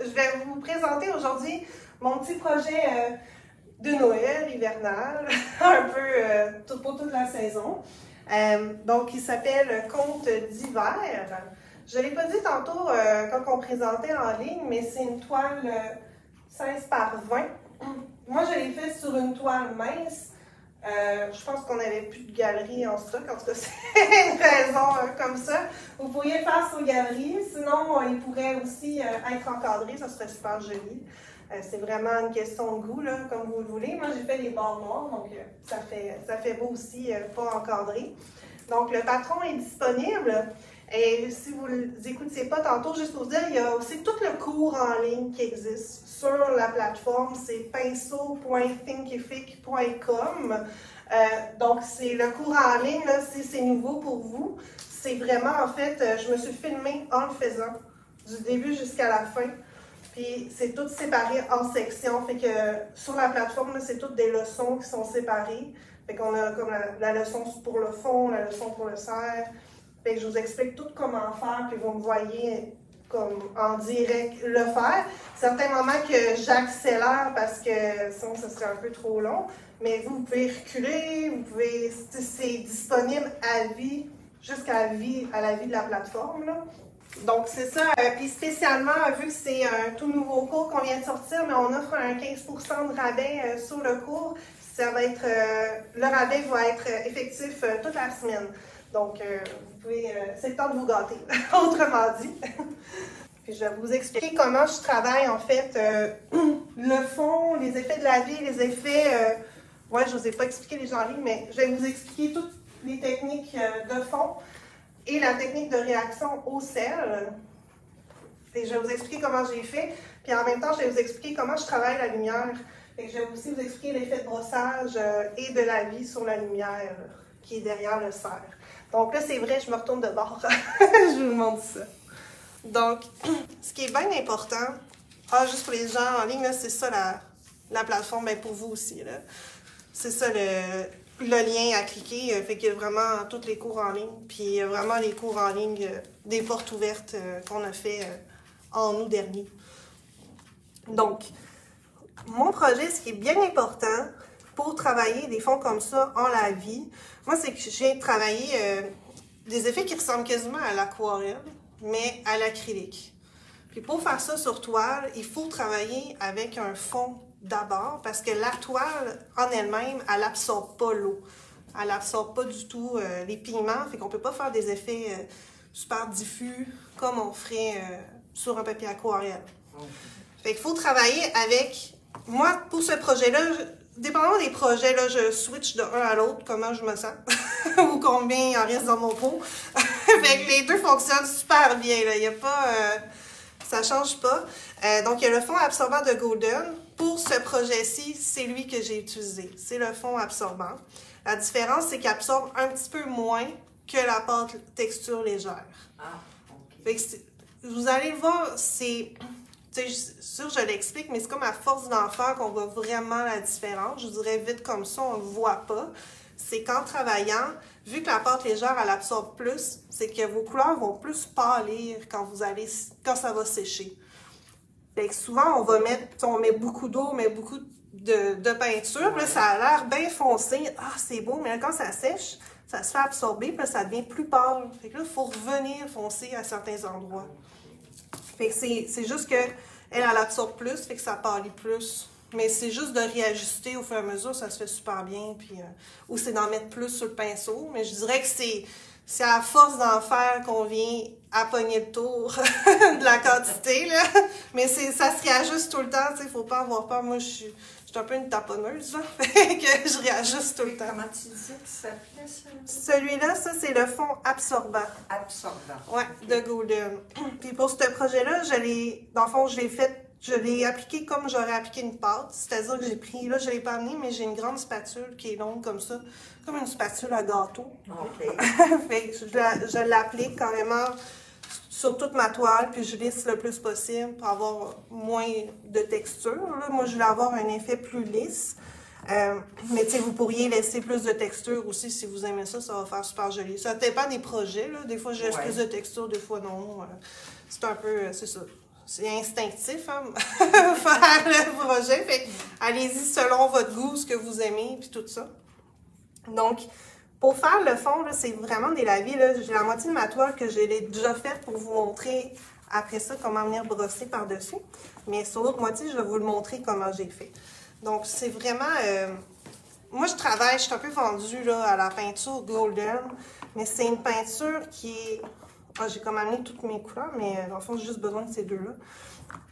je vais vous présenter aujourd'hui mon petit projet de Noël hivernal, un peu pour toute la saison. Donc, il s'appelle Contes d'hiver. Je ne l'ai pas dit tantôt quand on présentait en ligne, mais c'est une toile 16 par 20. Moi, je l'ai fait sur une toile mince. Je pense qu'on n'avait plus de galerie en stock, en tout cas, c'est une raison comme ça. Vous pourriez le faire sur galerie, sinon il pourrait aussi être encadré, ça serait super joli. C'est vraiment une question de goût, là, comme vous le voulez. Moi, j'ai fait les bords noirs, donc ça fait beau aussi, pas encadré. Donc, le patron est disponible. Et si vous ne l'écoutiez pas tantôt, juste pour vous dire, il y a aussi tout le cours en ligne qui existe sur la plateforme. C'est pinceau.thinkific.com. Donc, c'est le cours en ligne, là, si c'est nouveau pour vous. C'est vraiment, en fait, je me suis filmée en le faisant, du début jusqu'à la fin. Puis, c'est tout séparé en sections. Fait que sur la plateforme, c'est toutes des leçons qui sont séparées. Fait qu'on a comme la leçon pour le fond, la leçon pour le cerf. Fait que je vous explique tout comment faire, puis vous me voyez comme en direct le faire. Certains moments que j'accélère parce que sinon ce serait un peu trop long. Mais vous pouvez reculer, vous pouvez. C'est disponible à vie, jusqu'à la vie de la plateforme, là. Donc, c'est ça. Puis spécialement, vu que c'est un tout nouveau cours qu'on vient de sortir, mais on offre un 15% de rabais sur le cours. Ça va être, le rabais va être effectif toute la semaine. Donc, vous pouvez, c'est le temps de vous gâter, autrement dit. Puis, je vais vous expliquer comment je travaille, en fait, le fond, les effets de la vie, les effets... ouais, je ne vous ai pas expliqué les gens en ligne, mais je vais vous expliquer toutes les techniques de fond et la technique de réaction au sel. Et je vais vous expliquer comment j'ai fait. Puis, en même temps, je vais vous expliquer comment je travaille la lumière. Et je vais aussi vous expliquer l'effet de brossage et de la vie sur la lumière qui est derrière le cerf. Donc là, c'est vrai, je me retourne de bord. Je vous montre ça. Donc, ce qui est bien important, juste pour les gens en ligne, c'est ça la plateforme, bien pour vous aussi. C'est ça le lien à cliquer. Fait qu'il y a vraiment tous les cours en ligne. Puis il y a vraiment les cours en ligne des portes ouvertes qu'on a fait en août dernier. Donc, mon projet, ce qui est bien important pour travailler des fonds comme ça en la vie, moi, c'est que j'ai travaillé des effets qui ressemblent quasiment à l'aquarelle, mais à l'acrylique. Puis pour faire ça sur toile, il faut travailler avec un fond d'abord, parce que la toile, en elle-même, elle n'absorbe pas l'eau. Elle n'absorbe pas du tout les pigments, fait qu'on ne peut pas faire des effets super diffus comme on ferait sur un papier aquarelle. Fait qu'il faut travailler avec... Moi, pour ce projet-là, dépendamment des projets, là, je switch de un à l'autre, comment je me sens, ou combien il en reste dans mon pot. Fait que les deux fonctionnent super bien, là. Il y a pas... ça change pas. Donc, il y a le fond absorbant de Golden. Pour ce projet-ci, c'est lui que j'ai utilisé. C'est le fond absorbant. La différence, c'est qu'il absorbe un petit peu moins que la pâte texture légère. Ah, OK. Fait que vous allez le voir, c'est... C'est sûr, je l'explique, mais c'est comme à force d'en faire qu'on voit vraiment la différence. Je vous dirais vite comme ça, on ne le voit pas. C'est qu'en travaillant, vu que la pâte légère, elle absorbe plus, c'est que vos couleurs vont plus pâlir quand ça va sécher. Fait que souvent, on met beaucoup d'eau, on met beaucoup de peinture, puis là, ça a l'air bien foncé. Ah, c'est beau, mais là, quand ça sèche, ça se fait absorber, puis là, ça devient plus pâle. Fait que là, il faut revenir foncer à certains endroits. Fait que c'est juste qu'elle absorbe plus, fait que ça pâlit plus. Mais c'est juste de réajuster au fur et à mesure, ça se fait super bien. Puis, ou c'est d'en mettre plus sur le pinceau. Mais je dirais que c'est à force d'en faire qu'on vient à pogner le tour de la quantité, là. Mais ça se réajuste tout le temps, tu sais, il ne faut pas avoir peur. Moi, je suis un peu une taponneuse, là. Fait que je réajuste tout le temps. Comment tu dis que ça s'appelait, ça? Celui-là, ça, c'est le fond absorbant. Absorbant. Oui, okay. De Golden. Puis pour ce projet-là, dans le fond, je l'ai appliqué comme j'aurais appliqué une pâte. C'est-à-dire que j'ai pris, là, je ne l'ai pas amené, mais j'ai une grande spatule qui est longue comme ça, comme une spatule à gâteau. OK. Fait que je l'applique carrément sur toute ma toile, puis je lisse le plus possible pour avoir moins de texture. Là. Moi, je voulais avoir un effet plus lisse. Mais tu sais, vous pourriez laisser plus de texture aussi si vous aimez ça, ça va faire super joli. Ça dépend des projets, là. Des fois, je laisse plus de texture, des fois non. C'est un peu, c'est ça. c'est instinctif, hein, faire le projet. Fait allez-y selon votre goût, ce que vous aimez, puis tout ça. Donc, pour faire le fond, c'est vraiment des lavis. J'ai la moitié de ma toile que je l'ai déjà faite pour vous montrer après ça comment venir brosser par-dessus. Mais sur l'autre moitié, je vais vous le montrer comment j'ai fait. Donc, c'est vraiment... moi, je suis un peu vendue là, à la peinture Golden, mais c'est une peinture qui est... Ah, j'ai comme amené toutes mes couleurs, mais dans le fond, j'ai juste besoin de ces deux-là.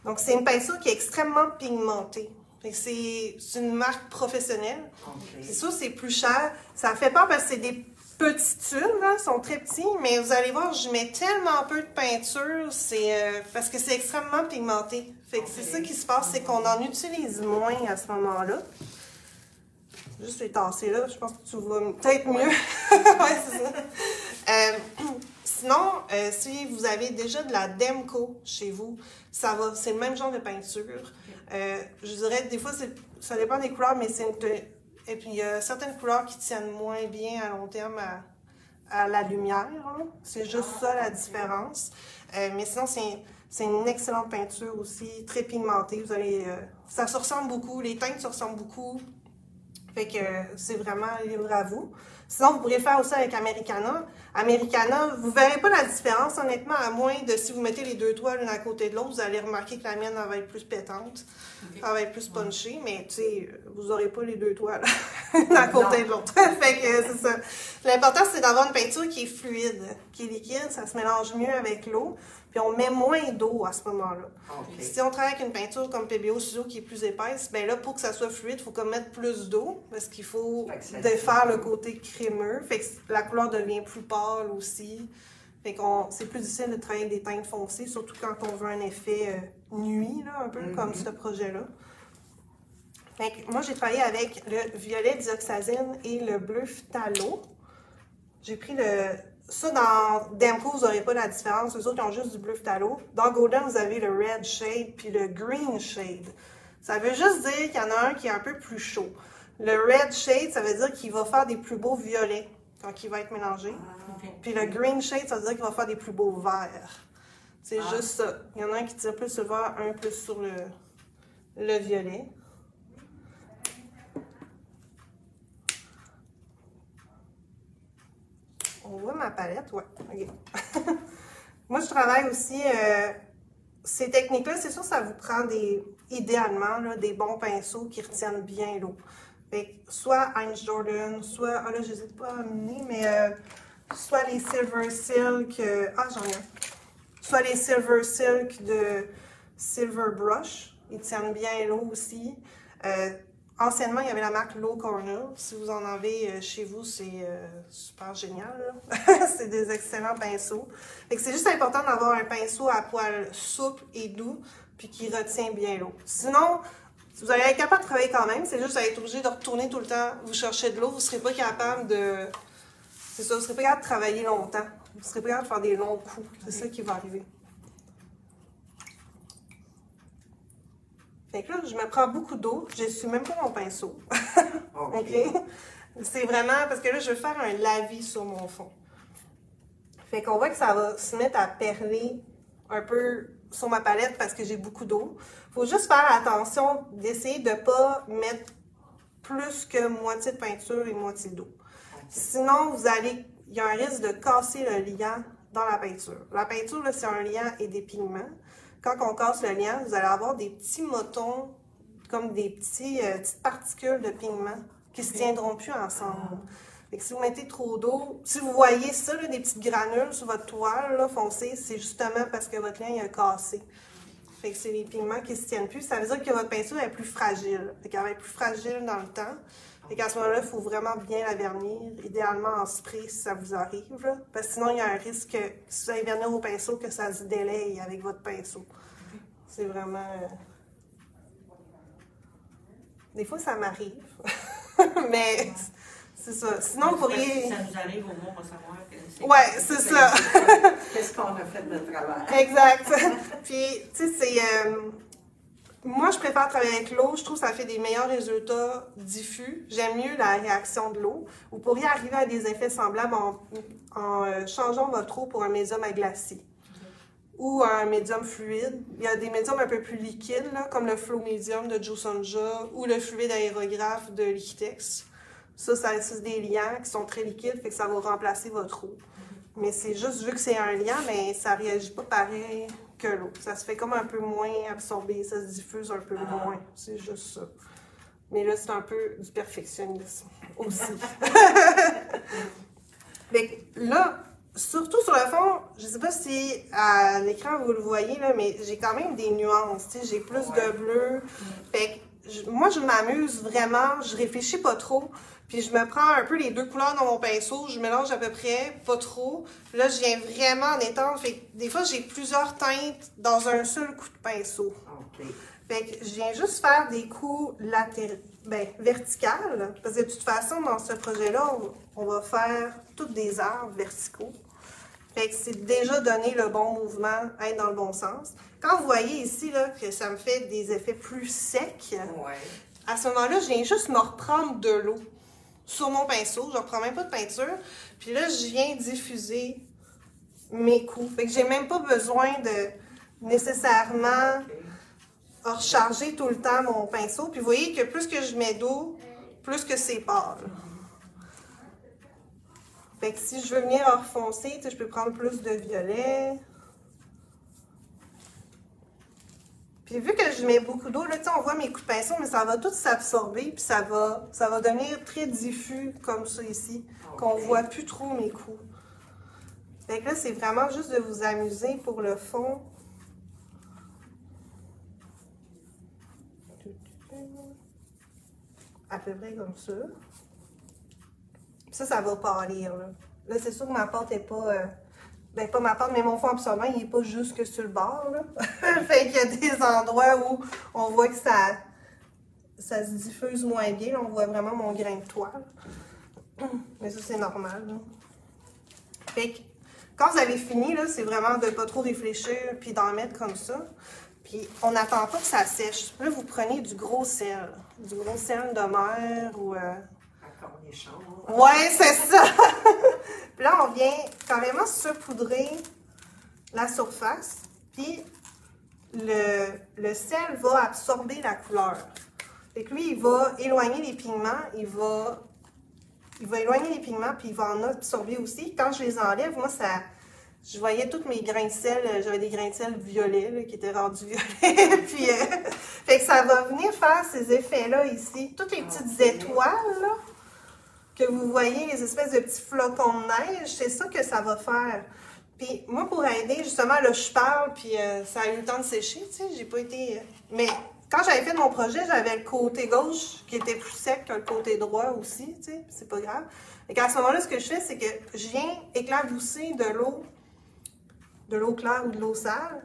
Donc, c'est une peinture qui est extrêmement pigmentée. C'est une marque professionnelle. Okay. C'est sûr, c'est plus cher. Ça fait peur parce que c'est des petits tubes, là, sont très petits, mais vous allez voir, je mets tellement peu de peinture, parce que c'est extrêmement pigmenté. Fait que c'est ça qui se passe, c'est qu'on en utilise moins à ce moment-là. Juste les tasser là, je pense que tu vas peut-être mieux. Ouais, c'est ça. Sinon, si vous avez déjà de la Demco chez vous, ça va, c'est le même genre de peinture. Je dirais, des fois, ça dépend des couleurs, mais et puis il y a certaines couleurs qui tiennent moins bien à long terme à la lumière. Hein. C'est juste ça la différence. Mais sinon, c'est une excellente peinture aussi, très pigmentée. Vous allez, ça se ressemble beaucoup, les teintes se ressemblent beaucoup. Fait que c'est vraiment libre à vous. Sinon, vous pourriez le faire aussi avec Americana. Americana, vous ne verrez pas la différence, honnêtement, à moins de si vous mettez les deux toiles l'une à côté de l'autre, vous allez remarquer que la mienne elle va être plus pétante, okay. Elle va être plus punchée, mais tu sais, vous n'aurez pas les deux toiles l'une à côté de l'autre. Fait que c'est ça. L'important, c'est d'avoir une peinture qui est fluide, qui est liquide, ça se mélange mieux avec l'eau. Puis on met moins d'eau à ce moment-là. Okay. Si on travaille avec une peinture comme PBO Studio qui est plus épaisse, bien là, pour que ça soit fluide, il faut comme mettre plus d'eau parce qu'il faut défaire le côté crémeux. Fait que la couleur devient plus pâle aussi. Fait que c'est plus difficile de travailler avec des teintes foncées, surtout quand on veut un effet nuit, là, un peu comme ce projet-là. Fait que moi, j'ai travaillé avec le violet dioxazine et le bleu phthalo. J'ai pris ça, dans Demco, vous n'aurez pas la différence. Les autres, ils ont juste du bleu phthalo. Dans Golden, vous avez le red shade puis le green shade. Ça veut juste dire qu'il y en a un qui est un peu plus chaud. Le red shade, ça veut dire qu'il va faire des plus beaux violets quand il va être mélangé. Okay. Puis le green shade, ça veut dire qu'il va faire des plus beaux verts. C'est juste ça. Il y en a un qui tire plus sur le vert, un plus sur le violet. On voit ma palette, ouais. Okay. Moi, je travaille aussi, ces techniques-là, c'est sûr, ça vous prend idéalement, là, des bons pinceaux qui retiennent bien l'eau. Soit Heinz Jordan, soit, là, je ne les ai pas amenés, mais soit les Silver Silk, j'en ai un. Soit les Silver Silk de Silver Brush, ils tiennent bien l'eau aussi. Anciennement, il y avait la marque Low Corner. Si vous en avez chez vous, c'est super génial. C'est des excellents pinceaux. C'est juste important d'avoir un pinceau à poil souple et doux, puis qui retient bien l'eau. Sinon, vous allez être capable de travailler quand même. C'est juste que vous allez être obligé de retourner tout le temps. Vous cherchez de l'eau, vous ne serez pas capable de... C'est ça, vous ne serez pas capable de travailler longtemps. Vous ne serez pas capable de faire des longs coups. C'est ça qui va arriver. Fait que là, je me prends beaucoup d'eau. Je ne suis même pas mon pinceau. OK? C'est vraiment parce que là, je vais faire un lavis sur mon fond. Fait qu'on voit que ça va se mettre à perler un peu sur ma palette parce que j'ai beaucoup d'eau. Il faut juste faire attention d'essayer de ne pas mettre plus que moitié de peinture et moitié d'eau. Sinon, il y a un risque de casser le liant dans la peinture. La peinture, c'est un liant et des pigments. Quand on casse le liant, vous allez avoir des petits motons, comme des petites particules de pigments qui ne se tiendront plus ensemble. Fait que si vous mettez trop d'eau, si vous voyez ça, là, des petites granules sur votre toile là, foncée, c'est justement parce que votre liant a cassé. Fait que c'est les pigments qui ne se tiennent plus. Ça veut dire que votre peinture est plus fragile. Fait qu'elle va être plus fragile dans le temps. Fait qu'à ce moment-là, il faut vraiment bien la vernir, idéalement en spray si ça vous arrive. Là. Parce que sinon, il y a un risque, si vous allez vernir au pinceau, que ça se délaye avec votre pinceau. C'est vraiment... Des fois, ça m'arrive. Mais c'est ça. Sinon, vous pourriez... Ça nous arrive, au moins, on va savoir que c'est... Ouais, c'est ça. Qu'est-ce qu'on a fait de travail. Exact. Puis, tu sais, c'est... Moi, je préfère travailler avec l'eau. Je trouve que ça fait des meilleurs résultats diffus. J'aime mieux la réaction de l'eau. Vous pourriez arriver à des effets semblables en changeant votre eau pour un médium à glacis. ou un médium fluide. Il y a des médiums un peu plus liquides, là, comme le Flow Medium de Joe Sonja ou le fluide aérographe de Liquitex. Ça, c'est des liants qui sont très liquides, fait que ça va remplacer votre eau. Mais c'est juste, vu que c'est un liant, mais ça ne réagit pas pareil que l'eau. Ça se fait comme un peu moins absorbé, ça se diffuse un peu moins. C'est juste ça. Mais là, c'est un peu du perfectionnisme aussi. Mais là, surtout sur le fond, je ne sais pas si à l'écran vous le voyez, là, mais j'ai quand même des nuances. J'ai plus de bleu. Fait que moi, je m'amuse vraiment, je réfléchis pas trop. Puis je me prends un peu les deux couleurs dans mon pinceau, je mélange à peu près, pas trop. Puis là, je viens vraiment en étendre. Fait que des fois, j'ai plusieurs teintes dans un seul coup de pinceau. Okay. Fait que je viens juste faire des coups verticales. Parce que de toute façon, dans ce projet-là, on va faire tous des arbres verticaux. Fait que c'est déjà donné le bon mouvement, être dans le bon sens. Quand vous voyez ici là, que ça me fait des effets plus secs, à ce moment-là, je viens juste me reprendre de l'eau sur mon pinceau. Je ne reprends même pas de peinture. Puis là, je viens diffuser mes coups. Fait que j'ai même pas besoin de nécessairement recharger tout le temps mon pinceau. Puis vous voyez que plus que je mets d'eau, plus que c'est pâle. Fait que si je veux venir refoncer, je peux prendre plus de violet. Puis vu que je mets beaucoup d'eau, là, on voit mes coups de pinceau, mais ça va tout s'absorber, puis ça va devenir très diffus, comme ça ici, qu'on ne voit plus trop mes coups. Fait que là, c'est vraiment juste de vous amuser pour le fond. À peu près comme ça. Ça va pâlir, là. Là, c'est sûr que ma pâte n'est pas... pas ma pâte, mais mon fond absorbant, il n'est pas juste que sur le bord, là. Fait qu'il y a des endroits où on voit que ça se diffuse moins bien. Là, on voit vraiment mon grain de toile. Mais ça, c'est normal, là. Fait que, quand vous avez fini, là, c'est vraiment de ne pas trop réfléchir puis d'en mettre comme ça. Puis, on n'attend pas que ça sèche. Là, vous prenez du gros sel. Du gros sel de mer ou... Ouais, c'est ça! Puis là, on vient carrément saupoudrer la surface. Puis, le sel va absorber la couleur. Fait que lui, il va éloigner les pigments. Il va éloigner les pigments, puis il va en absorber aussi. Quand je les enlève, moi, je voyais tous mes grains de sel. J'avais des grains de sel violets, là, qui étaient rendus violets. Puis, fait que ça va venir faire ces effets-là ici. Toutes les petites étoiles, là, que vous voyez, les espèces de petits flocons de neige, c'est ça que ça va faire. Puis moi, pour aider, justement, là, je parle, puis ça a eu le temps de sécher, tu sais, j'ai pas été... Mais quand j'avais fait mon projet, j'avais le côté gauche qui était plus sec que le côté droit aussi, tu sais, c'est pas grave. Et qu'à ce moment-là, ce que je fais, c'est que je viens éclabousser de l'eau claire ou de l'eau sale.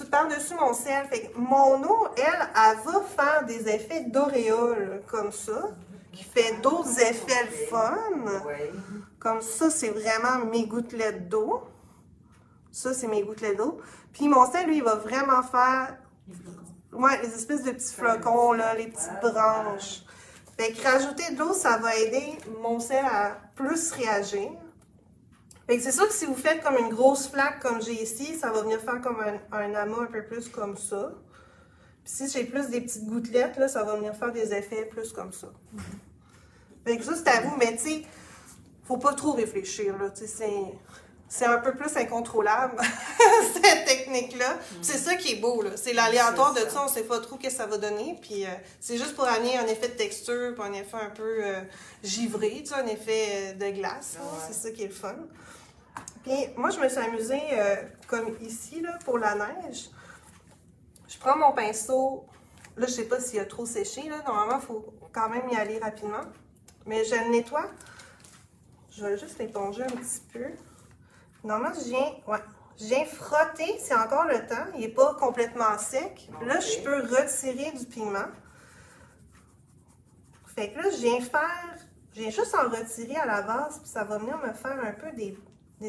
Par-dessus mon sel. Fait que mon eau, elle va faire des effets d'auréole, comme ça, qui fait d'autres effets le fun. Comme ça, c'est vraiment mes gouttelettes d'eau. Ça, c'est mes gouttelettes d'eau. Puis mon sel, lui, il va vraiment faire les espèces de petits flocons, là, les petites branches. Fait que rajouter de l'eau, ça va aider mon sel à plus réagir. Fait que c'est sûr que si vous faites comme une grosse flaque comme j'ai ici, ça va venir faire comme un amas un peu plus comme ça. Puis si j'ai plus des petites gouttelettes, là, ça va venir faire des effets plus comme ça. Fait que ça, c'est à vous, mais tu sais, faut pas trop réfléchir, là, tu sais, c'est un peu plus incontrôlable, cette technique-là. C'est ça qui est beau, là, c'est l'aléatoire de ça, on sait pas trop ce que ça va donner, puis c'est juste pour amener un effet de texture, puis un effet un peu givré, tu sais, un effet de glace, c'est ça qui est le fun. Puis moi, je me suis amusée, comme ici, là, pour la neige. Je prends mon pinceau, là, je sais pas s'il a trop séché, là, normalement, il faut quand même y aller rapidement. Mais je le nettoie. Je vais juste l'éponger un petit peu. Normalement, je viens frotter, c'est encore le temps. Il n'est pas complètement sec. Là, je peux retirer du pigment. Fait que là, je viens juste en retirer à la base, puis ça va venir me faire un peu des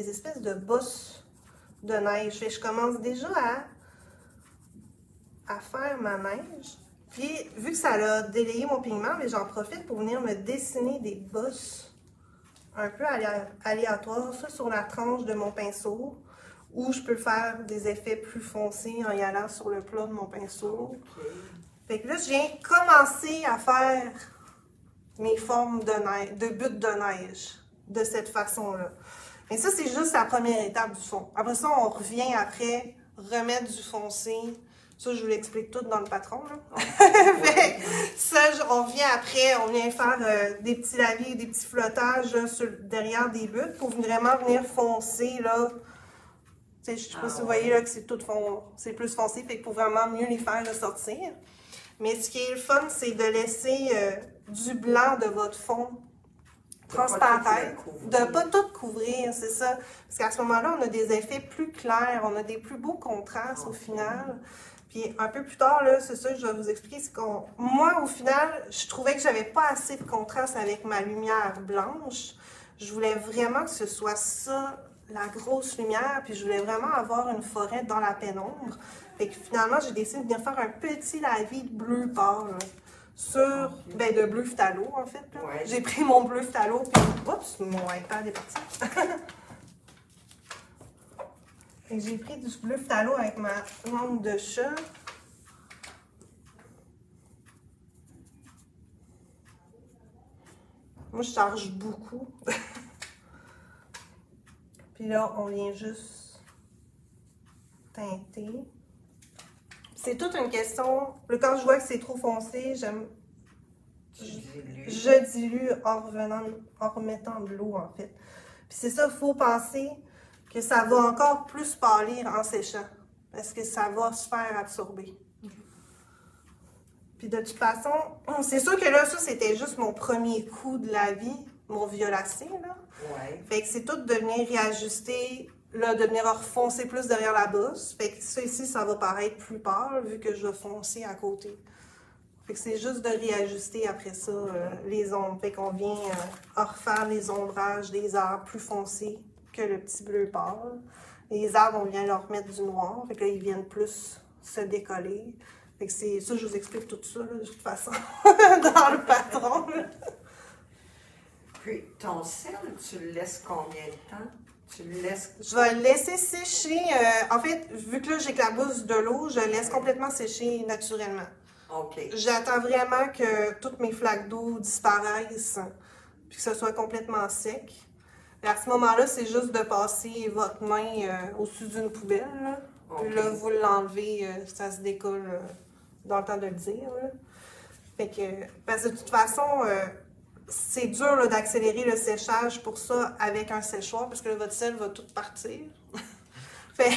espèces de bosses de neige. Fait que je commence déjà à faire ma neige. Puis, vu que ça a délayé mon pigment, mais j'en profite pour venir me dessiner des bosses un peu aléatoires, soit sur la tranche de mon pinceau ou je peux faire des effets plus foncés en y allant sur le plat de mon pinceau. OK. Fait que là, je viens commencer à faire mes formes de neige, de buttes de neige, de cette façon-là. Mais ça, c'est juste la première étape du fond. Après ça, on revient après, remettre du foncé. Ça, je vous l'explique tout dans le patron, là. Fait que ça, on vient après, on vient faire des petits lavis, des petits flottages là, derrière des buttes pour vraiment venir foncer, là. Je ne sais pas si vous voyez là, que c'est tout c'est plus foncé, fait que pour vraiment mieux les faire ressortir. Mais ce qui est le fun, c'est de laisser du blanc de votre fond transparaître, de ne pas tout couvrir, c'est ça. Parce qu'à ce moment-là, on a des effets plus clairs, on a des plus beaux contrastes au final. Puis un peu plus tard, là, c'est ça que je vais vous expliquer, c'est qu'on, moi, au final, je trouvais que j'avais pas assez de contraste avec ma lumière blanche. Je voulais vraiment que ce soit ça, la grosse lumière, puis je voulais vraiment avoir une forêt dans la pénombre. Fait que finalement, j'ai décidé de venir faire un petit lavis de bleu pâle sur, ben de bleu phthalo en fait. Ouais. J'ai pris mon bleu phthalo, puis oups, mon iPad est parti. J'ai pris du bleu phthalo avec ma lampe de chat. Moi, je charge beaucoup. Puis là, on vient juste teinter. C'est toute une question. Quand je vois que c'est trop foncé, je dilue en remettant de l'eau, en fait. Puis c'est ça, il faut penser que ça va encore plus pâlir en séchant. Parce que ça va se faire absorber. Puis de toute façon, c'est sûr que là, ça, c'était juste mon premier coup de la vie, mon violacé, là. Ouais. Fait que c'est tout de venir réajuster, là, de venir refoncer plus derrière la bosse. Fait que ça ici, ça va paraître plus pâle, vu que je vais foncer à côté. Fait que c'est juste de réajuster après ça les ombres. Fait qu'on vient refaire les ombrages des arbres plus foncés que le petit bleu pâle. Les arbres, on vient leur remettre du noir. Fait que là, ils viennent plus se décoller. Fait que c'est ça, je vous explique tout ça, là, de toute façon, dans le patron. Là. Puis, ton sel, tu le laisses combien de temps? Tu le laisses... Je vais le laisser sécher. En fait, vu que là, j'éclabousse de l'eau, je le laisse complètement sécher naturellement. OK. J'attends vraiment que toutes mes flaques d'eau disparaissent, puis que ce soit complètement sec. Et à ce moment-là, c'est juste de passer votre main au-dessus d'une poubelle. Là. Okay. Puis là, vous l'enlevez, ça se décolle dans le temps de le dire. Là. Fait que, parce que de toute façon, c'est dur d'accélérer le séchage pour ça avec un séchoir, parce que là, votre sel va tout partir. Fait...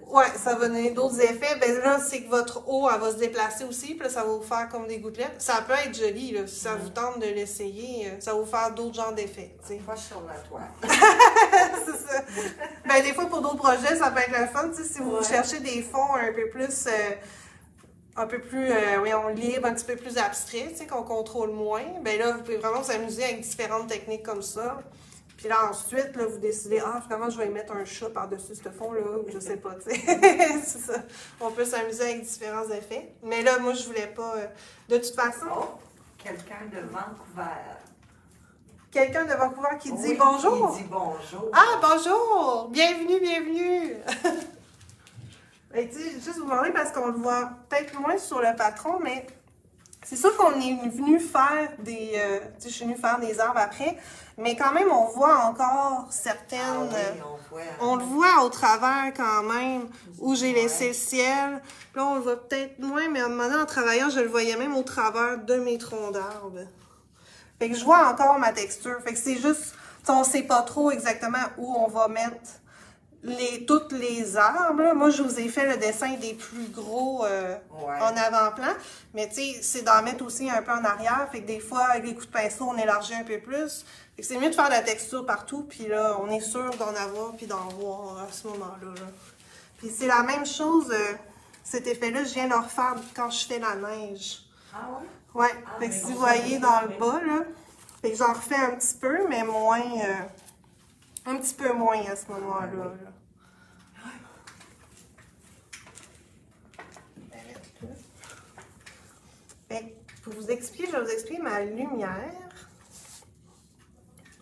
Ouais, ça va donner d'autres effets. Ben là, c'est que votre eau, elle va se déplacer aussi, puis là, ça va vous faire comme des gouttelettes. Ça peut être joli, là, si ça vous tente de l'essayer, ça va vous faire d'autres genres d'effets. Pas sur la toile. C'est ça. Ben, des fois, pour d'autres projets, ça peut être le fun. Si vous cherchez des fonds un peu plus, voyons, libres, un petit peu plus abstraits, qu'on contrôle moins, ben là, vous pouvez vraiment vous amuser avec différentes techniques comme ça. Puis là, ensuite, là, vous décidez, finalement, je vais mettre un chat par-dessus ce fond-là, ou je sais pas, tu sais. C'est ça. On peut s'amuser avec différents effets. Mais là, moi, je voulais pas... De toute façon... Oh, quelqu'un de Vancouver. Quelqu'un de Vancouver qui dit bonjour. Qui dit bonjour. Ah, bonjour! Bienvenue, bienvenue! Ben, tu sais, juste vous demander, parce qu'on le voit peut-être moins sur le patron, mais... C'est sûr qu'on est venu faire des... je suis venue faire des arbres après, mais quand même, on voit encore certaines... on le voit au travers quand même, où j'ai laissé le ciel. Puis là, on le voit peut-être moins, mais à un moment donné, en travaillant, je le voyais même au travers de mes troncs d'arbres. Fait que je vois encore ma texture. Fait que c'est juste... On ne sait pas trop exactement où on va mettre toutes les arbres. Là. Moi, je vous ai fait le dessin des plus gros en avant-plan. Mais tu sais, c'est d'en mettre aussi un peu en arrière. Fait que des fois, avec les coups de pinceau, on élargit un peu plus. Fait que c'est mieux de faire de la texture partout. Puis là, on est sûr d'en avoir puis d'en voir à ce moment-là. Là. Puis c'est la même chose, cet effet-là, je viens de le refaire quand je fais la neige. Ah ouais? Ouais. Fait que si vous voyez dans le bas, là, fait que j'en refais un petit peu, mais moins... un petit peu moins à ce moment-là. Là. Pour vous expliquer, je vais vous expliquer ma lumière.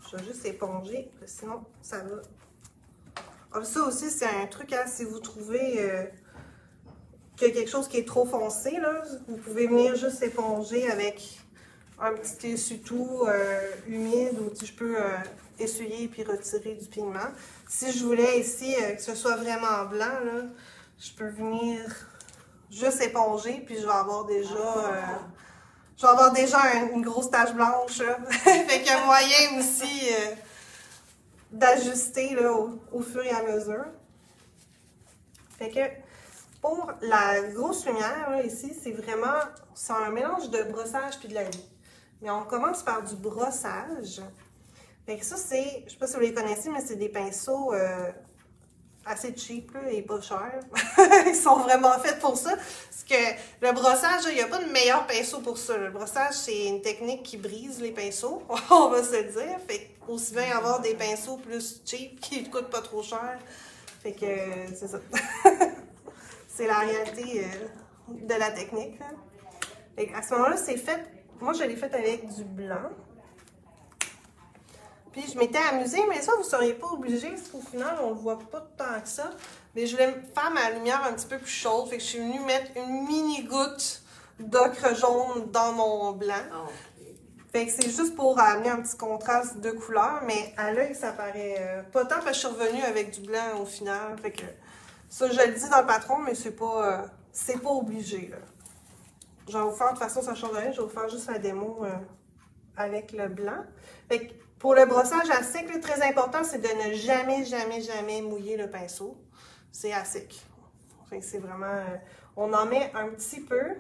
Je vais juste éponger, sinon ça va Ça aussi, c'est un truc, hein, si vous trouvez qu'il y a quelque chose qui est trop foncé, là, vous pouvez venir juste éponger avec un petit essuie-tout humide ou je peux essuyer puis retirer du pigment. Si je voulais ici que ce soit vraiment blanc, là, je peux venir juste éponger puis je vais avoir déjà une grosse tache blanche. Fait qu'il y a moyen aussi d'ajuster au fur et à mesure. Fait que pour la grosse lumière, là, ici, c'est un mélange de brossage puis de la vie. Mais on commence par du brossage. Fait que ça, je sais pas si vous les connaissez, mais c'est des pinceaux assez cheap là, et pas chers. Ils sont vraiment faits pour ça. Parce que le brossage, il n'y a pas de meilleur pinceau pour ça. Le brossage, c'est une technique qui brise les pinceaux, on va se le dire. Fait que aussi bien avoir des pinceaux plus cheap qui ne coûtent pas trop cher. Fait que c'est ça. C'est la réalité de la technique. Là. Fait que à ce moment-là, c'est fait. Moi, je l'ai fait avec du blanc. Puis je m'étais amusée, mais ça, vous ne seriez pas obligé, parce qu'au final, on ne le voit pas tant que ça. Mais je voulais faire ma lumière un petit peu plus chaude, fait que je suis venue mettre une mini goutte d'ocre jaune dans mon blanc. Fait que c'est juste pour amener un petit contraste de couleur, mais à l'œil, ça paraît pas tant, parce que je suis revenue avec du blanc au final. Fait que ça, je le dis dans le patron, mais c'est pas obligé, là. Je vais vous faire, de toute façon, ça change rien, je vais vous faire juste la démo avec le blanc. Fait que pour le brossage à sec, le très important, c'est de ne jamais mouiller le pinceau. C'est à sec. Fait que c'est vraiment... on en met un petit peu.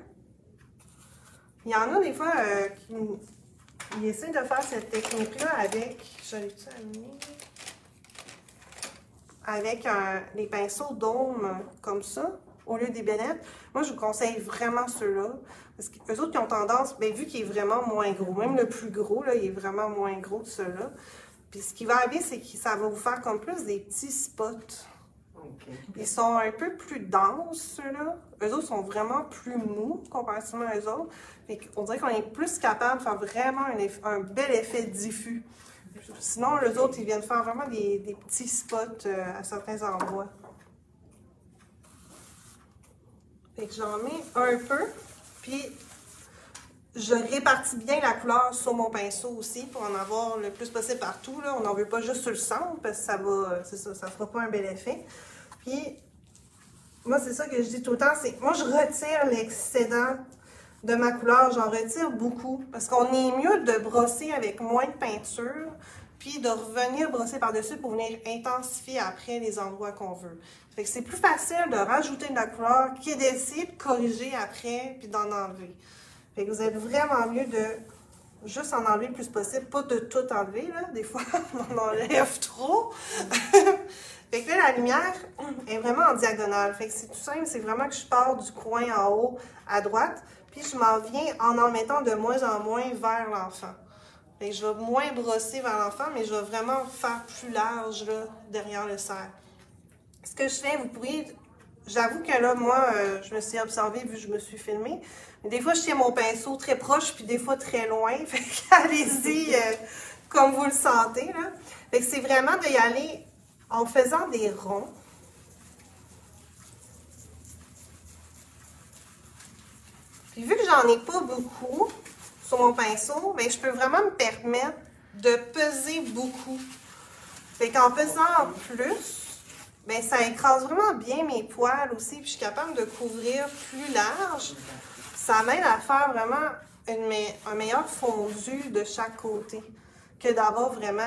Il y en a des fois qui essaient de faire cette technique-là avec... Je l'ai-tu amené? Avec des pinceaux d'aume comme ça, au lieu des bénettes. Moi, je vous conseille vraiment ceux-là. Parce qu'eux autres, qui ont tendance, bien, vu qu'il est vraiment moins gros, même le plus gros, là, il est vraiment moins gros que ceux-là. Puis ce qui va arriver, c'est que ça va vous faire comme plus des petits spots. Okay. Ils sont un peu plus denses, ceux-là. Eux autres sont vraiment plus mous, comparativement à eux autres. Fait qu'on dirait qu'on est plus capable de faire vraiment un bel effet diffus. Sinon, les autres, ils viennent faire vraiment des petits spots à certains endroits. Fait que j'en mets un peu, puis je répartis bien la couleur sur mon pinceau aussi pour en avoir le plus possible partout. Là. On n'en veut pas juste sur le centre parce que ça va, c'est ça fera pas un bel effet. Puis, moi, c'est ça que je dis tout le temps, c'est moi, je retire l'excédent de ma couleur, j'en retire beaucoup. Parce qu'on est mieux de brosser avec moins de peinture, puis de revenir brosser par-dessus pour venir intensifier après les endroits qu'on veut. Fait que c'est plus facile de rajouter de la couleur que d'essayer de corriger après, puis d'en enlever. Fait que vous êtes vraiment mieux de juste en enlever le plus possible, pas de tout enlever, là. Des fois, on en enlève trop. Fait que là, la lumière est vraiment en diagonale. Fait que c'est tout simple, c'est vraiment que je pars du coin en haut à droite, puis je m'en viens en mettant de moins en moins vers l'enfant. Fait que je vais moins brosser vers l'enfant, mais je vais vraiment faire plus large là, derrière le cerf. Ce que je fais, vous pourriez... J'avoue que là, moi, je me suis observée vu que je me suis filmée. Mais des fois, je tiens mon pinceau très proche, puis des fois très loin. Fait qu'allez-y comme vous le sentez, là. Fait que c'est vraiment d'y aller en faisant des ronds. Puis vu que j'en ai pas beaucoup sur mon pinceau, bien, je peux vraiment me permettre de peser beaucoup. Fait qu'en pesant plus, bien, ça écrase vraiment bien mes poils aussi, puis je suis capable de couvrir plus large. Ça m'aide à faire vraiment un meilleur fondu de chaque côté que d'avoir vraiment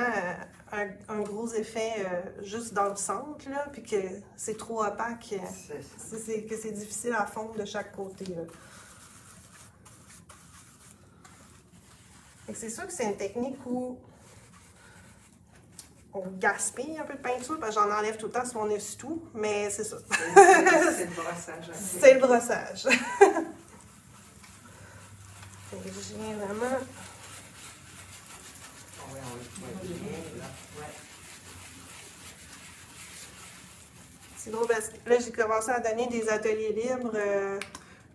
un gros effet juste dans le centre, là, puis que c'est trop opaque, que c'est difficile à fondre de chaque côté. C'est sûr que c'est une technique où on gaspille un peu de peinture, parce que j'en enlève tout le temps sur mon essuie-tout, mais c'est ça. C'est le brossage. C'est le brossage. Je viens vraiment... Oui, on le voit bien, là. Ouais. C'est drôle parce que là, j'ai commencé à donner des ateliers libres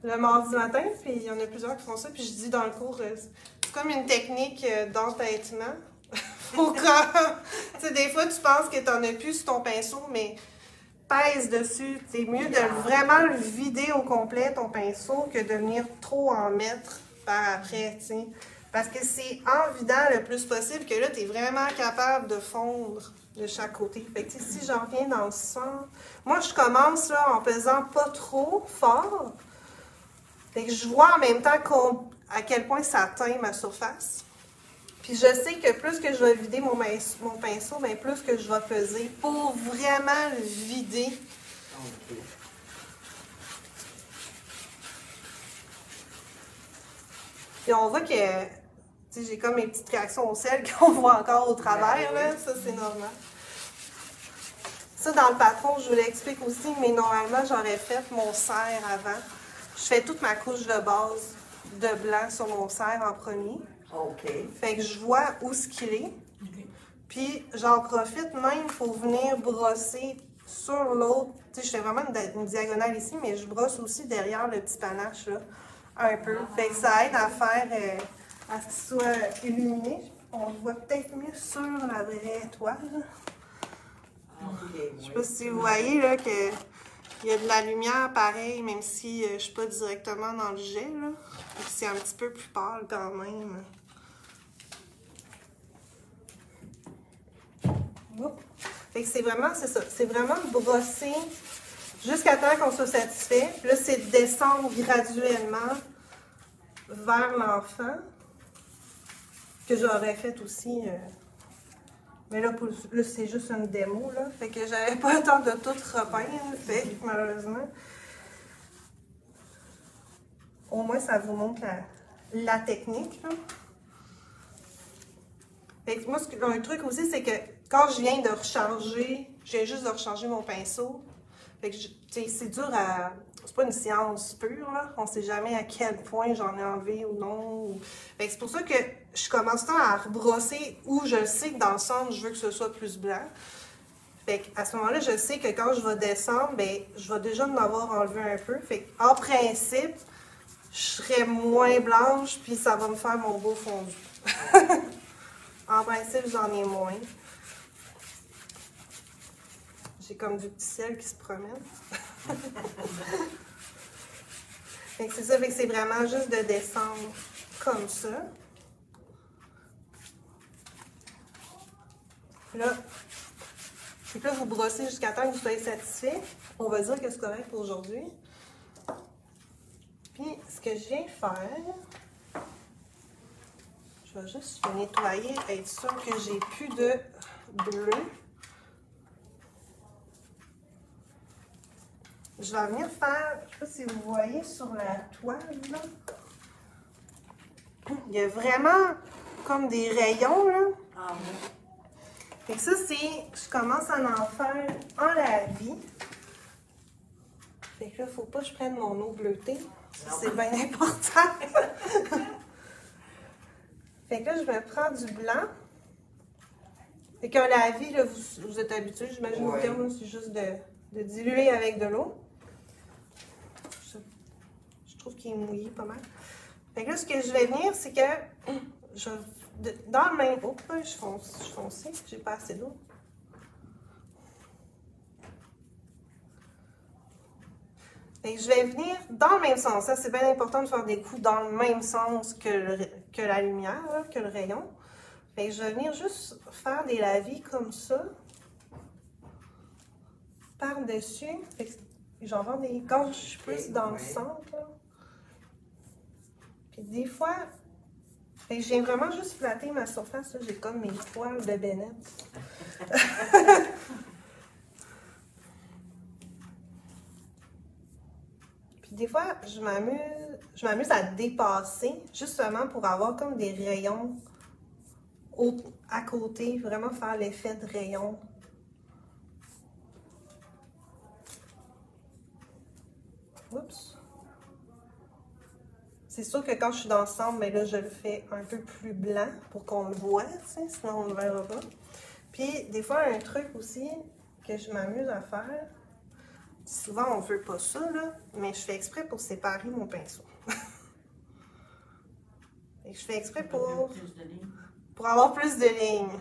le mardi matin, puis il y en a plusieurs qui font ça, puis je dis dans le cours, c'est comme une technique d'entêtement. Faut que, tu sais, des fois, tu penses que tu n'en as plus sur ton pinceau, mais pèse dessus. C'est mieux de vraiment le vider au complet, ton pinceau, que de venir trop en mettre par après, tu sais. Parce que c'est en vidant le plus possible que là, tu es vraiment capable de fondre de chaque côté. Fait que, si j'en reviens dans le centre, moi, je commence là en pesant pas trop fort. Fait que je vois en même temps à quel point ça atteint ma surface. Puis je sais que plus que je vais vider mon pinceau, bien plus que je vais peser pour vraiment le vider. OK. Puis on voit que j'ai comme mes petites réactions au sel qu'on voit encore au travers, là. Ça, c'est normal. Ça, dans le patron, je vous l'explique aussi, mais normalement, j'aurais fait mon cerf avant. Je fais toute ma couche de base de blanc sur mon cerf en premier. OK. Fait que je vois où ce qu'il est. Puis j'en profite même pour venir brosser sur l'autre. Tu sais, je fais vraiment une diagonale ici, mais je brosse aussi derrière le petit panache, là, un peu. Fait que ça aide à faire, à ce qu'il soit illuminé. On le voit peut-être mieux sur la vraie toile. Okay, Je sais pas si vous voyez là qu'il y a de la lumière pareil, même si je suis pas directement dans le jet, là. C'est un petit peu plus pâle quand même. Fait que c'est vraiment, c'est ça. C'est vraiment de brosser jusqu'à temps qu'on soit satisfait. Puis là, c'est de descendre graduellement vers l'enfant. Que j'aurais fait aussi. Mais là, c'est juste une démo, là. Fait que j'avais pas le temps de tout repeindre. Fait que, malheureusement. Au moins, ça vous montre la technique, là. Fait que moi, un truc aussi, c'est que quand je viens de recharger, je viens juste de recharger mon pinceau. Fait que, c'est dur à... C'est pas une science pure, là. On sait jamais à quel point j'en ai enlevé ou non. Fait que c'est pour ça que je commence à rebrosser où je sais que dans le centre, je veux que ce soit plus blanc. Fait qu'à ce moment-là, je sais que quand je vais descendre, ben, je vais déjà en avoir enlevé un peu. Fait qu'en principe, je serai moins blanche, puis ça va me faire mon beau fondu. En principe, j'en ai moins. J'ai comme du petit ciel qui se promène. Fait que c'est ça, fait que c'est vraiment juste de descendre comme ça. Là, et là, vous brossez jusqu'à temps que vous soyez satisfait. On va dire que c'est correct pour aujourd'hui. Puis, ce que je viens faire, je vais juste le nettoyer, être sûr que j'ai plus de bleu. Je vais venir faire, je ne sais pas si vous voyez sur la toile, là. Il y a vraiment comme des rayons, là. Ah oui. Fait que ça, c'est, je commence à en faire en la vie. Fait que là, il ne faut pas que je prenne mon eau bleutée. C'est bien important. Fait que là, je vais prendre du blanc. Fait qu'un lavis, là, vous êtes habitué, j'imagine au terme, c'est juste de diluer avec de l'eau. Je trouve qu'il est mouillé pas mal. Fait que là, ce que je vais venir, c'est que dans le même... Oh, je fonçais, j'ai pas assez d'eau. Fait que je vais venir dans le même sens. Ça, c'est bien important de faire des coups dans le même sens que la lumière, là, que le rayon. Fait que je vais venir juste faire des lavis comme ça. Par-dessus. Fait que j'en vends des gauches plus dans le centre, là. Puis des fois, fait que je viens vraiment juste flatter ma surface. J'ai comme mes poils de Bennett. Puis des fois, je m'amuse à dépasser, justement pour avoir comme des rayons à côté, vraiment faire l'effet de rayon. Oups. C'est sûr que quand je suis dans le centre, mais là, je le fais un peu plus blanc pour qu'on le voit, sinon on ne le verra pas. Puis, des fois, un truc aussi que je m'amuse à faire, souvent on ne veut pas ça, là, mais je fais exprès pour séparer mon pinceau. Et je fais exprès pour avoir plus de lignes.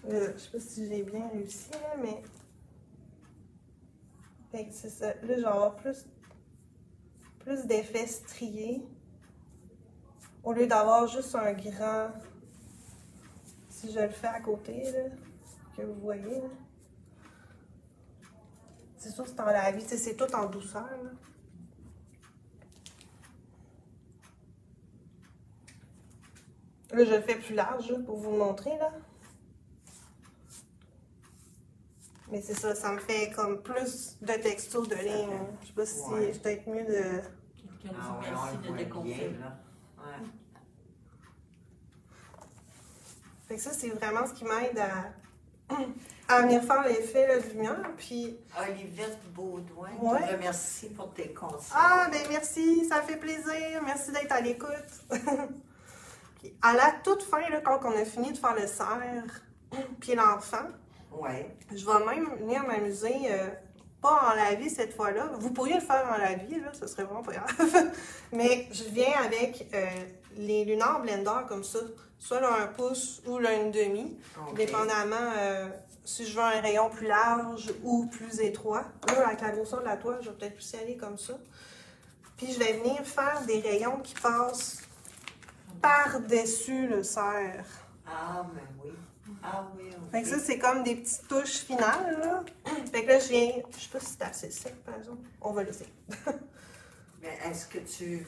Je sais pas si j'ai bien réussi, là, mais... Fait que c'est ça. Là, je vais avoir plus d'effets striés. Au lieu d'avoir juste un grand... Si je le fais à côté, là, que vous voyez, là. C'est sûr que c'est en la vie, c'est tout en douceur, là. Là, je le fais plus large, là, pour vous montrer, là. Mais c'est ça, ça me fait comme plus de texture de ligne. Hein. Je sais pas si c'est peut-être mieux de... Quelqu'un dit merci de déconfier. Ouais. Fait que ça, c'est vraiment ce qui m'aide à venir faire l'effet de lumière. Puis... Olivette Baudouin, ouais. te remercie pour tes conseils. Ah, ben merci, ça fait plaisir. Merci d'être à l'écoute. Puis à la toute fin, là, quand on a fini de faire le cerf, puis l'enfant, ouais. Je vais même venir m'amuser, pas en lavis cette fois-là. Vous pourriez le faire en lavis, là, ce serait vraiment pas grave. Mais je viens avec les Lunar Blender comme ça, soit là 1 pouce ou là 1/2, dépendamment si je veux un rayon plus large ou plus étroit. Là, avec la grosseur de la toile, je vais peut-être plus y aller comme ça. Puis je vais venir faire des rayons qui passent par-dessus le cerf. Ah, ben oui. Ah oui, ok. Fait que ça, c'est comme des petites touches finales, là. Fait que là, je viens... Je sais pas si c'est assez sec, par exemple. On va l'essayer. Mais est-ce que tu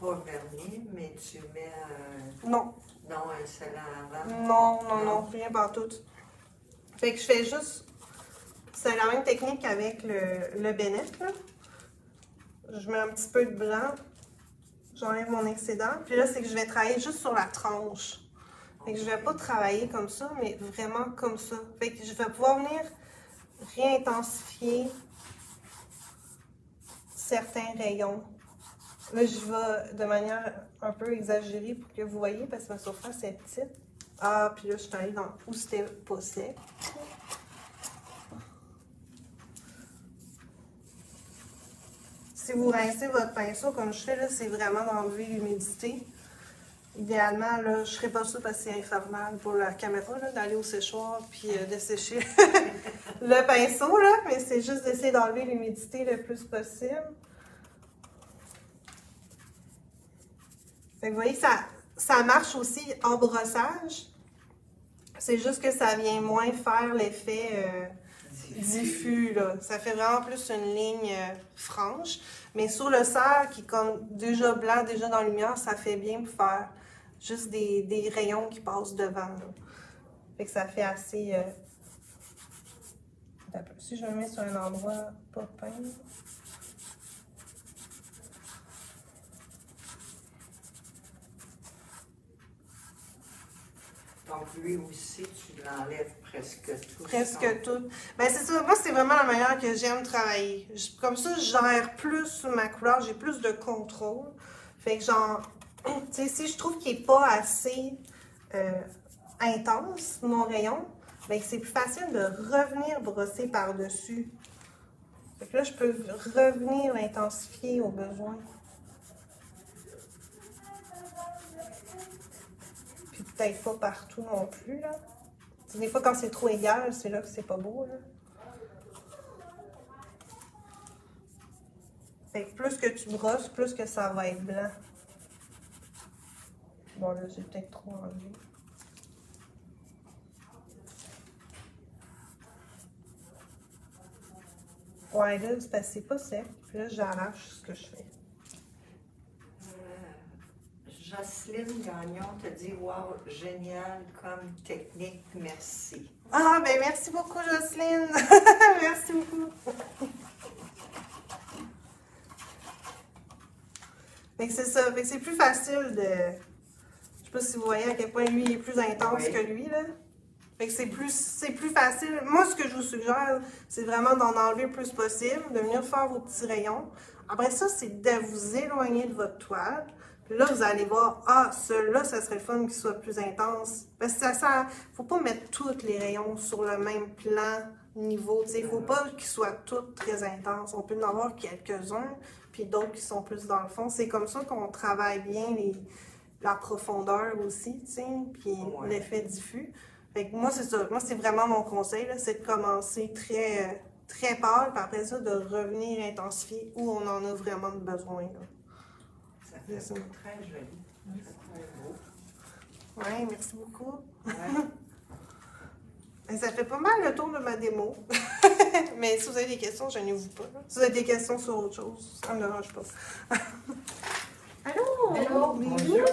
pas vernis, mais tu mets un... Non. Non, un scellant avant? Non, rien par tout. Fait que je fais juste... C'est la même technique qu'avec le Bennett, là. Je mets un petit peu de blanc. J'enlève mon excédent. Puis là, c'est que je vais travailler juste sur la tranche. Fait que je vais pas travailler comme ça, mais vraiment comme ça. Fait que je vais pouvoir venir réintensifier certains rayons. Là, je vais de manière un peu exagérée pour que vous voyez, parce que ma surface est petite. Ah, puis là, je suis allée dans où c'était pas sec. Si vous rincez votre pinceau comme je fais, là, c'est vraiment d'enlever l'humidité. Idéalement, là, je ne serais pas sûre parce que c'est infernal pour la caméra, d'aller au séchoir puis de sécher le pinceau, là, mais c'est juste d'essayer d'enlever l'humidité le plus possible. Fait que vous voyez que ça marche aussi en brossage. C'est juste que ça vient moins faire l'effet diffus, là. Ça fait vraiment plus une ligne franche. Mais sur le cerf, qui est comme déjà blanc, déjà dans la lumière, ça fait bien pour faire juste des rayons qui passent devant, là. Fait que ça fait assez... Si je me mets sur un endroit pas peint... Donc lui aussi, tu l'enlèves presque tout. Presque tout. Ben c'est ça, moi c'est vraiment la manière que j'aime travailler. Comme ça, je gère plus ma couleur, j'ai plus de contrôle. Fait que genre, tu sais, si je trouve qu'il n'est pas assez intense, mon rayon, ben c'est plus facile de revenir brosser par-dessus. Fait que là, je peux revenir l'intensifier au besoin. Puis peut-être pas partout non plus, là. T'sais, des fois, quand c'est trop égal, c'est là que c'est pas beau, là. Fait que plus que tu brosses, plus que ça va être blanc. Bon, là, j'ai peut-être trop enlevé. Ouais, là, c'est parce que c'est pas sec. Puis là, j'arrache ce que je fais. Jocelyne Gagnon te dit « Wow, génial comme technique, merci. » Ah, ben merci beaucoup, Jocelyne. Merci beaucoup. Fait que c'est ça. Fait que c'est plus facile de... Je sais pas si vous voyez à quel point lui il est plus intense que lui, là. Fait que c'est plus facile. Moi, ce que je vous suggère, c'est vraiment d'en enlever le plus possible, de venir faire vos petits rayons. Après ça, c'est de vous éloigner de votre toile. Puis là, vous allez voir, ah, celui-là, ça serait fun qu'il soit plus intense. Parce que ça faut pas mettre tous les rayons sur le même plan, niveau. Il ne faut pas qu'ils soient tous très intenses. On peut en avoir quelques-uns, puis d'autres qui sont plus dans le fond. C'est comme ça qu'on travaille bien la profondeur aussi, tu sais, puis l'effet diffus. Fait que moi, c'est ça. Moi, c'est vraiment mon conseil, c'est de commencer très, très pâle, puis après ça, de revenir intensifier où on en a vraiment besoin. Là. Ça fait ça. Très joli. C'est très beau. Oui, merci beaucoup. Ouais. Ça fait pas mal le tour de ma démo. Mais si vous avez des questions, je vous pas. Là. Si vous avez des questions sur autre chose, ça ne me dérange pas. Allô? Allô? Bonjour!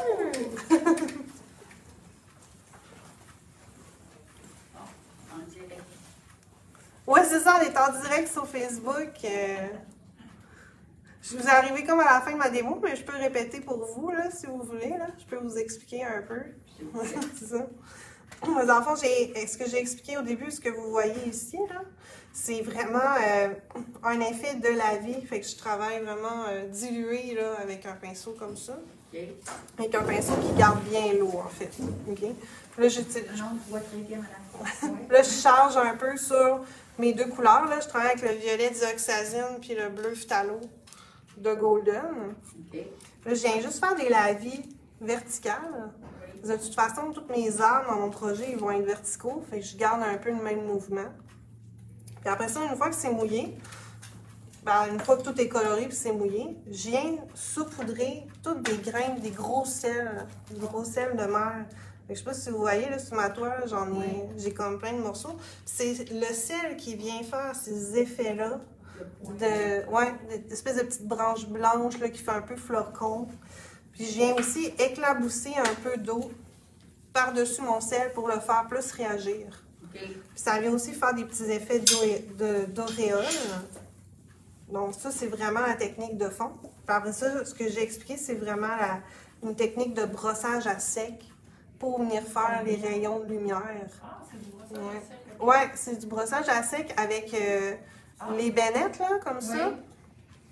En direct. Ouais, c'est ça, on est en direct sur Facebook. Je vous ai arrivé comme à la fin de ma démo, mais je peux répéter pour vous, là, si vous voulez. Là. Je peux vous expliquer un peu. C'est ça. Dans le fond, ce que j'ai expliqué au début, ce que vous voyez ici, là, c'est vraiment un effet de la vie. Fait que je travaille vraiment dilué là, avec un pinceau comme ça. Okay. Avec un pinceau qui garde bien l'eau, en fait. Okay? Là, Non, je vois très bien, madame. là, je charge un peu sur mes deux couleurs. Là. Je travaille avec le violet dioxazine puis le bleu phthalo de Golden. Okay. Là, je viens juste faire des lavis verticales. De toute façon, toutes mes armes dans mon projet, ils vont être verticaux. Fait que je garde un peu le même mouvement. Puis après ça, une fois que c'est mouillé, ben, une fois que tout est coloré et c'est mouillé, je viens saupoudrer toutes des graines, des gros sels de mer. Fait que je sais pas si vous voyez, là, sur ma toile, j'ai comme plein de morceaux. C'est le sel qui vient faire ces effets-là, d'espèces de petites branches blanches là, qui fait un peu flocon. Puis je viens aussi éclabousser un peu d'eau par-dessus mon sel pour le faire plus réagir. Okay. Puis ça vient aussi faire des petits effets d'auréole. Donc ça, c'est vraiment la technique de fond. Puis après ça, ce que j'ai expliqué, c'est vraiment une technique de brossage à sec pour venir faire les rayons de lumière. Ah, c'est du brossage à sec. Ouais, c'est du brossage à sec avec les bénettes, là, comme ça. Oui.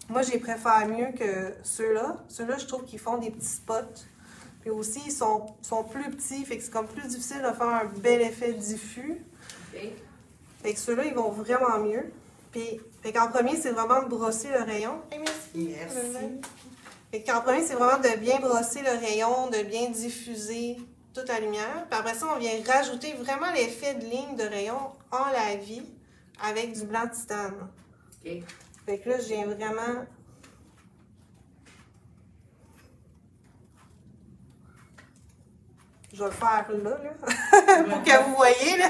Moi, je les préfère mieux que ceux-là. Ceux-là, je trouve qu'ils font des petits spots. Puis aussi, ils sont plus petits, fait que c'est comme plus difficile de faire un bel effet diffus. Okay. Fait que ceux-là, ils vont vraiment mieux. Puis, fait qu'en premier, c'est vraiment de brosser le rayon. Hey, merci. Merci. Fait qu'en premier, c'est vraiment de bien brosser le rayon, de bien diffuser toute la lumière. Puis après ça, on vient rajouter vraiment l'effet de ligne de rayon en la vie avec du blanc de titane. Okay. Fait que là, je viens vraiment... Je vais le faire là. Pour que vous voyez, là.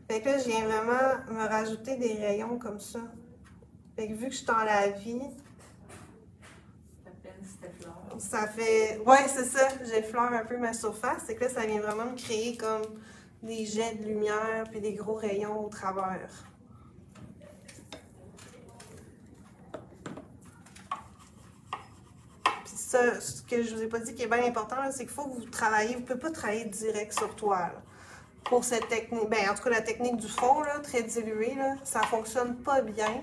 Fait que là, je viens vraiment me rajouter des rayons comme ça. Fait que vu que je suis dans la vie, ça fait... Ouais, c'est ça. J'effleure un peu ma surface. C'est que là, ça vient vraiment me créer comme des jets de lumière puis des gros rayons au travers. Puis ça, ce que je vous ai pas dit qui est bien important, c'est qu'il faut que vous travaillez. Vous ne pouvez pas travailler direct sur toile. Pour cette technique, ben, en tout cas, la technique du fond, là, très diluée, là, ça ne fonctionne pas bien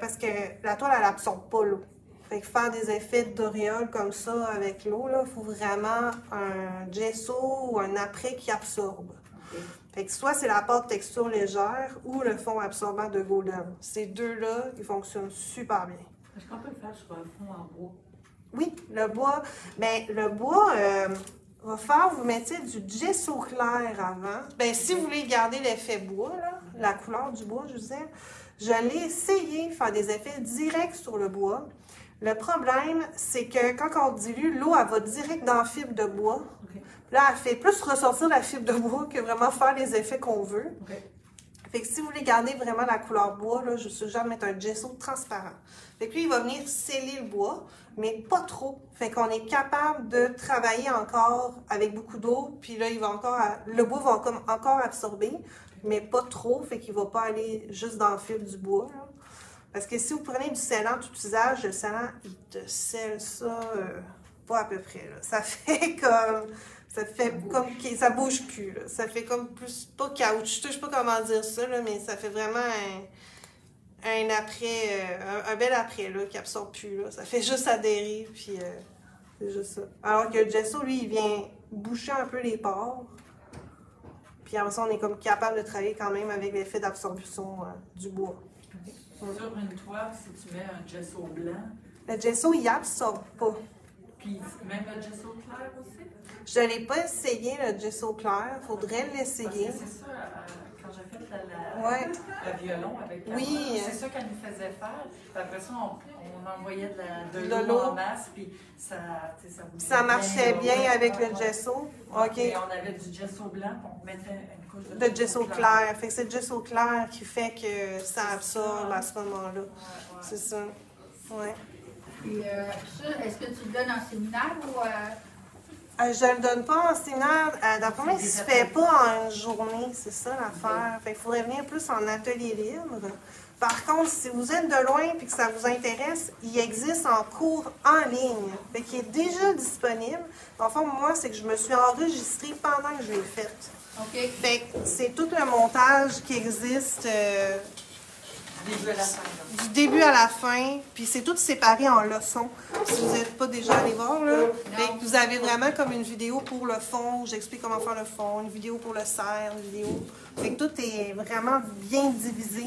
parce que la toile, elle n'absorbe pas l'eau. Fait que faire des effets d'auréole comme ça avec l'eau, il faut vraiment un gesso ou un après qui absorbe. Okay. Fait que soit c'est la pâte texture légère ou le fond absorbant de Golden. Ces deux-là, ils fonctionnent super bien. Est-ce qu'on peut le faire sur un fond en bois? Oui, le bois. Ben, le bois va faire, vous mettez du gesso clair avant. Ben, si vous voulez garder l'effet bois, là, la couleur du bois, je veux dire, je l'ai essayé de faire des effets directs sur le bois. Le problème, c'est que quand on dilue, l'eau, elle va direct dans la fibre de bois. Okay. Là, elle fait plus ressortir la fibre de bois que vraiment faire les effets qu'on veut. Okay. Fait que si vous voulez garder vraiment la couleur bois, là, je suggère de mettre un gesso transparent. Fait que lui, il va venir sceller le bois, mais pas trop. Fait qu'on est capable de travailler encore avec beaucoup d'eau, puis là, le bois va encore absorber, mais pas trop, fait qu'il ne va pas aller juste dans le fil du bois, là. Parce que si vous prenez du scellant tout usage, le scellant, il te scelle ça pas à peu près, là. Ça fait comme ça bouge plus, là. Ça fait comme plus, pas caoutchouteux, je sais pas comment dire ça, là, mais ça fait vraiment un après, un bel après, là, qui absorbe plus, là. Ça fait juste adhérer, puis c'est juste ça. Alors que le gesso, lui, il vient boucher un peu les pores. Puis après ça, on est comme capable de travailler quand même avec l'effet d'absorption du bois. Okay. Sur une toile, si tu mets un gesso blanc... Le gesso, il absorbe pas. Puis même le gesso clair aussi? Je ne l'ai pas essayé, le gesso clair. Il faudrait l'essayer. C'est ça, quand j'ai fait Ouais. le violon avec Oui. c'est ça qu'elle nous faisait faire. Puis après ça, on envoyait de De l'eau l'eau. en masse, puis ça, Ça marchait bien ouais, avec ouais, le ouais. gesso. Ouais, OK. et on avait du gesso blanc, puis on mettait une couche De gesso clair. Fait que c'est le gesso clair qui fait que ça absorbe à ce moment-là. C'est ça. Ouais. Puis ça, est-ce que tu le donnes en séminaire ou Je ne le donne pas en séminaire. D'après moi, il ne se fait pas en une journée. C'est ça l'affaire. Fait qu'il faudrait venir plus en atelier libre. Par contre, si vous êtes de loin et que ça vous intéresse, il existe en cours en ligne. Fait qu'il est déjà disponible. En fond, moi, c'est que je me suis enregistrée pendant que je l'ai fait. OK. Fait que c'est tout le montage qui existe Du début à la fin. là. du début à la fin. Puis c'est tout séparé en leçons. Si vous n'êtes pas déjà allé voir, là. Fait que vous avez vraiment comme une vidéo pour le fond. J'explique comment faire le fond. Une vidéo pour le serre. Une vidéo. Fait que tout est vraiment bien divisé.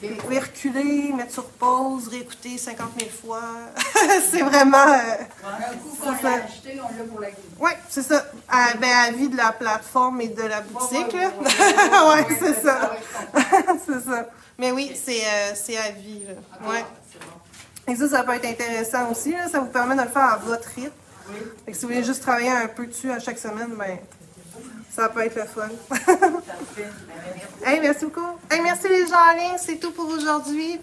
Vous pouvez reculer, mettre sur pause, réécouter 50 000 fois. C'est vraiment... Un coup qu'on C'est l'a ça. acheté, on l'a pour la vie. Oui, c'est ça. À vie de la plateforme et de la boutique, là. Ouais, Oui, c'est ça. ouais, je comprends. C'est ça. Mais oui, c'est à vie, là. Ok. Ouais. C'est bon. Et ça peut être intéressant aussi, là. Ça vous permet de le faire à votre rythme. Fait que si vous voulez juste travailler un peu dessus à chaque semaine, ben ça peut être le fun. Parfait. Ben, merci. Hey, merci beaucoup. Hey, merci les gens en ligne. C'est tout pour aujourd'hui.